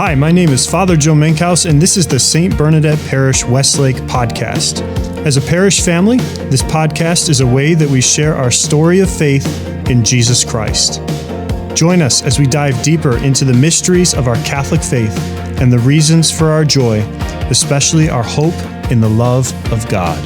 Hi, my name is Father Joe Menkhaus, and this is the St. Bernadette Parish Westlake podcast. As a parish family, this podcast is a way that we share our story of faith in Jesus Christ. Join us as we dive deeper into the mysteries of our Catholic faith and the reasons for our joy, especially our hope in the love of God.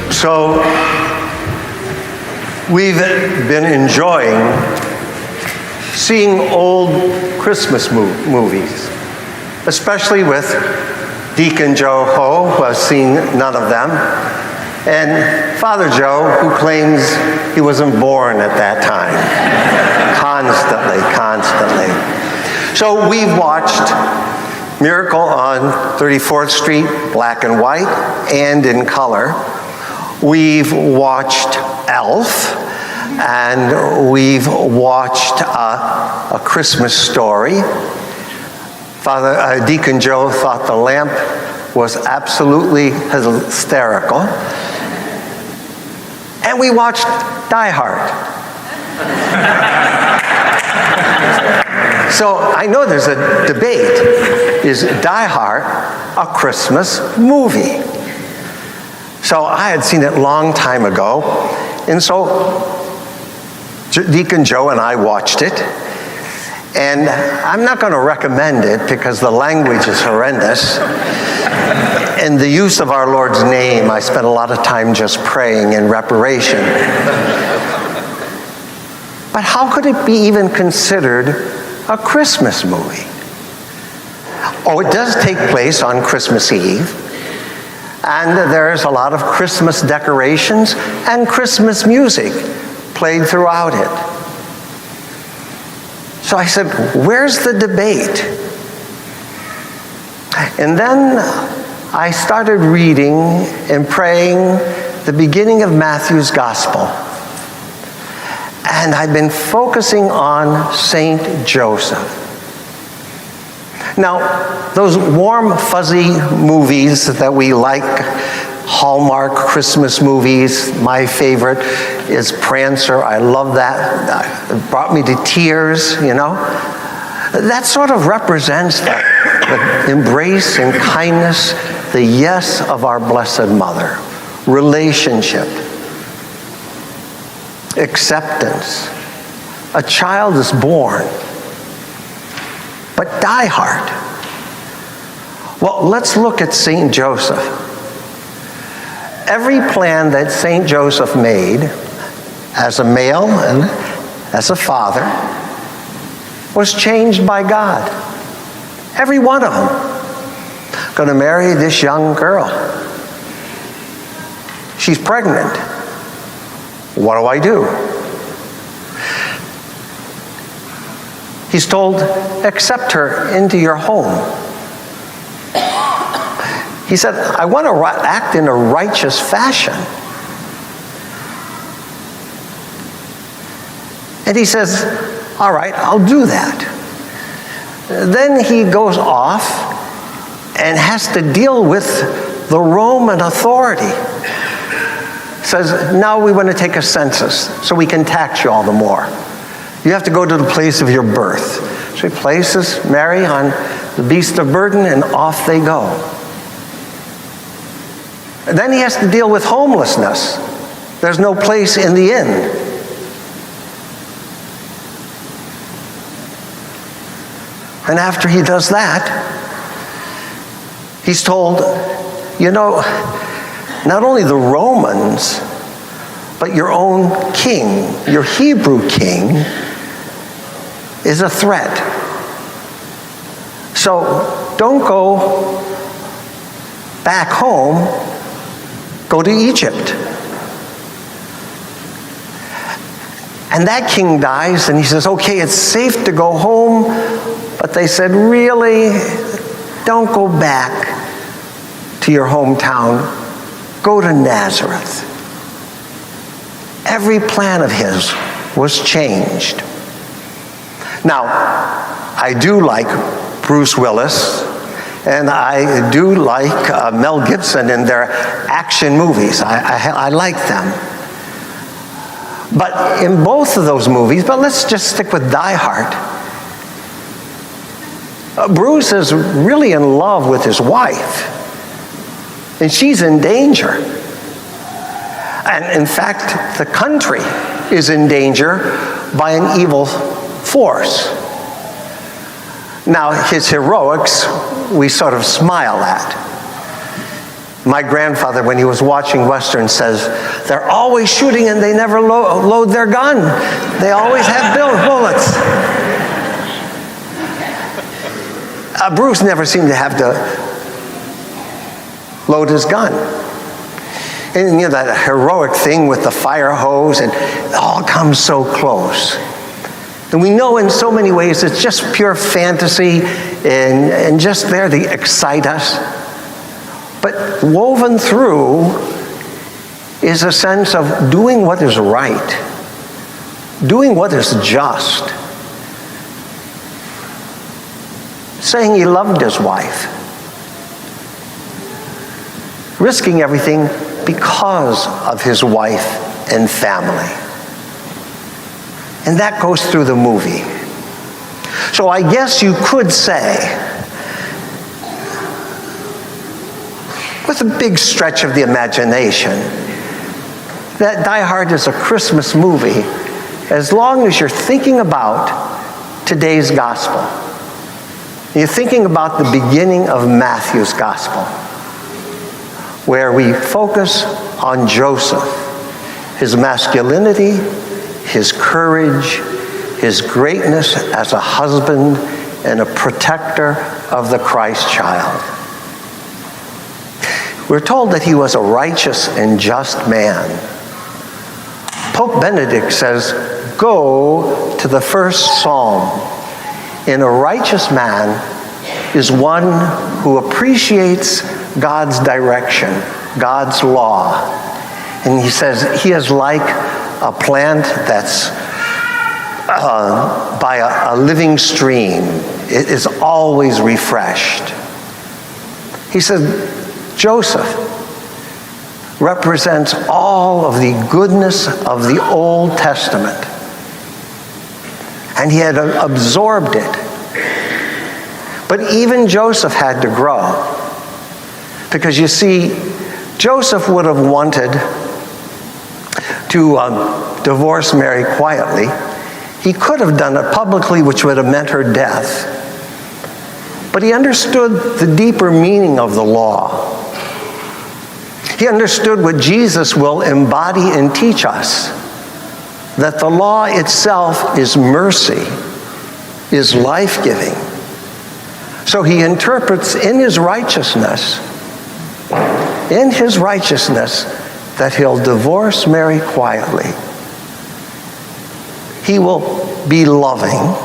So, we've been enjoying seeing old Christmas movies, especially with Deacon Joe Ho, who has seen none of them, and Father Joe, who claims he wasn't born at that time. Constantly. So we've watched Miracle on 34th Street, black and white, and in color. We've watched Elf, and we've watched A Christmas Story. Deacon Joe thought the lamp was absolutely hysterical. And we watched Die Hard. So I know there's a debate. Is Die Hard a Christmas movie? So I had seen it a long time ago, and so Deacon Joe and I watched it, and I'm not going to recommend it because the language is horrendous, and the use of our Lord's name, I spent a lot of time just praying in reparation. But how could it be even considered a Christmas movie? Oh, it does take place on Christmas Eve. And there's a lot of Christmas decorations and Christmas music played throughout it. So I said, where's the debate? And then I started reading and praying the beginning of Matthew's Gospel. And I've been focusing on Saint Joseph. Now, those warm, fuzzy movies that we like, Hallmark Christmas movies, my favorite is Prancer. I love that. It brought me to tears, you know. That sort of represents the embrace and kindness, the yes of our Blessed Mother, relationship, acceptance. A child is born. But Die Hard. Well, let's look at St. Joseph. Every plan that St. Joseph made as a male and as a father was changed by God. Every one of them. Going to marry this young girl. She's pregnant. What do I do? He's told, accept her into your home. He said, I want to act in a righteous fashion. And he says, all right, I'll do that. Then he goes off and has to deal with the Roman authority. Says, now we want to take a census so we can tax you all the more. You have to go to the place of your birth. So he places Mary on the beast of burden, and off they go. And then he has to deal with homelessness. There's no place in the inn. And after he does that, he's told, you know, not only the Romans, but your own king, your Hebrew king, is a threat. So don't go back home, go to Egypt. And that king dies, and he says, okay, it's safe to go home, but they said, really, don't go back to your hometown, go to Nazareth. Every plan of his was changed. Now, I do like Bruce Willis, and I do like Mel Gibson in their action movies. I like them. But in both of those movies, but let's just stick with Die Hard, Bruce is really in love with his wife, and she's in danger. And in fact, the country is in danger by an evil force. Now, his heroics, we sort of smile at. My grandfather, when he was watching Westerns, says, they're always shooting and they never load their gun. They always have bullets. Bruce never seemed to have to load his gun. And you know, that heroic thing with the fire hose, and it all comes so close. And we know in so many ways it's just pure fantasy and just there to excite us. But woven through is a sense of doing what is right, doing what is just, saying he loved his wife, risking everything because of his wife and family. And that goes through the movie. So I guess you could say, with a big stretch of the imagination, that Die Hard is a Christmas movie as long as you're thinking about today's gospel. You're thinking about the beginning of Matthew's gospel, where we focus on Joseph, his masculinity, his courage, his greatness as a husband and a protector of the Christ child. We're told that he was a righteous and just man. Pope Benedict says, go to the first Psalm. And a righteous man is one who appreciates God's direction, God's law. And he says he is like a plant that's by a living stream. It is always refreshed. He said, Joseph represents all of the goodness of the Old Testament. And he had absorbed it. But even Joseph had to grow. Because you see, Joseph would have wanted to divorce Mary quietly. He could have done it publicly, which would have meant her death. But he understood the deeper meaning of the law. He understood what Jesus will embody and teach us, that the law itself is mercy, is life-giving. So he interprets in his righteousness, that he'll divorce Mary quietly. He will be loving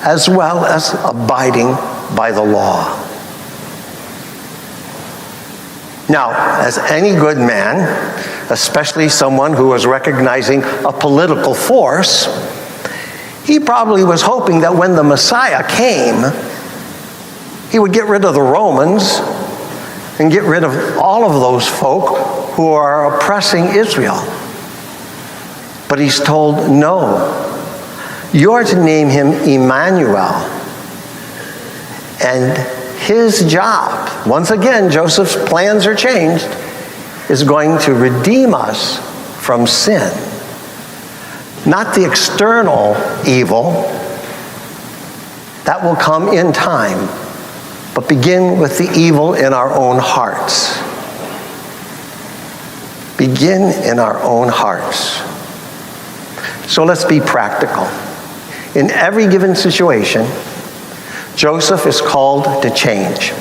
as well as abiding by the law. Now, as any good man, especially someone who was recognizing a political force, he probably was hoping that when the Messiah came, he would get rid of the Romans and get rid of all of those folk who are oppressing Israel. But he's told, no, you're to name him Emmanuel. And his job, once again, Joseph's plans are changed, is going to redeem us from sin. Not the external evil, that will come in time, but begin with the evil in our own hearts. Begin in our own hearts. So let's be practical. In every given situation, Joseph is called to change.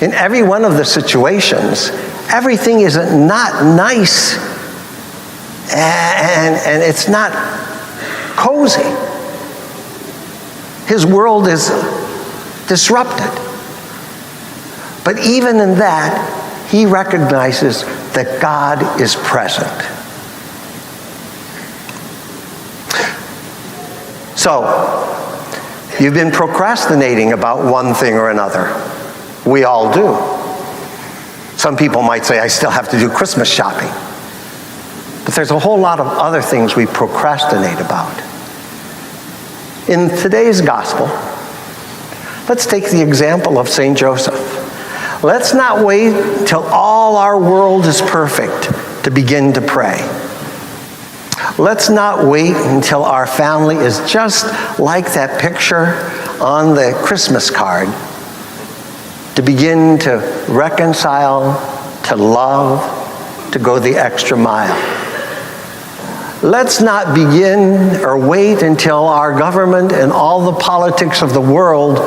In every one of the situations, everything is not nice and it's not cozy. His world is disrupted. But even in that, he recognizes that God is present. So, you've been procrastinating about one thing or another. We all do. Some people might say, I still have to do Christmas shopping. But there's a whole lot of other things we procrastinate about. In today's gospel, let's take the example of St. Joseph. Let's not wait till all our world is perfect to begin to pray. Let's not wait until our family is just like that picture on the Christmas card to begin to reconcile, to love, to go the extra mile. Let's not begin or wait until our government and all the politics of the world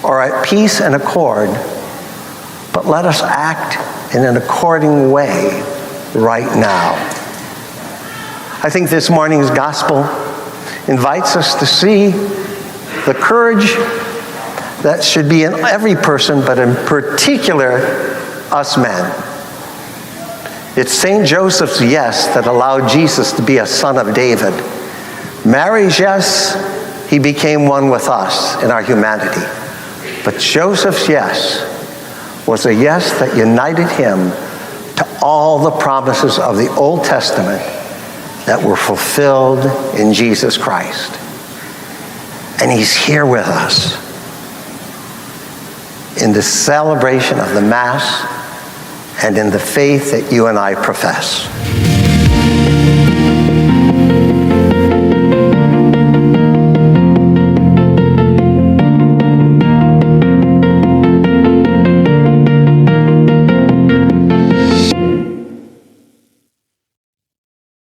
are at peace and accord, but let us act in an according way right now. I think this morning's gospel invites us to see the courage that should be in every person, but in particular, us men. It's St. Joseph's yes that allowed Jesus to be a son of David. Mary's yes, he became one with us in our humanity. But Joseph's yes was a yes that united him to all the promises of the Old Testament that were fulfilled in Jesus Christ. And he's here with us in the celebration of the Mass and in the faith that you and I profess.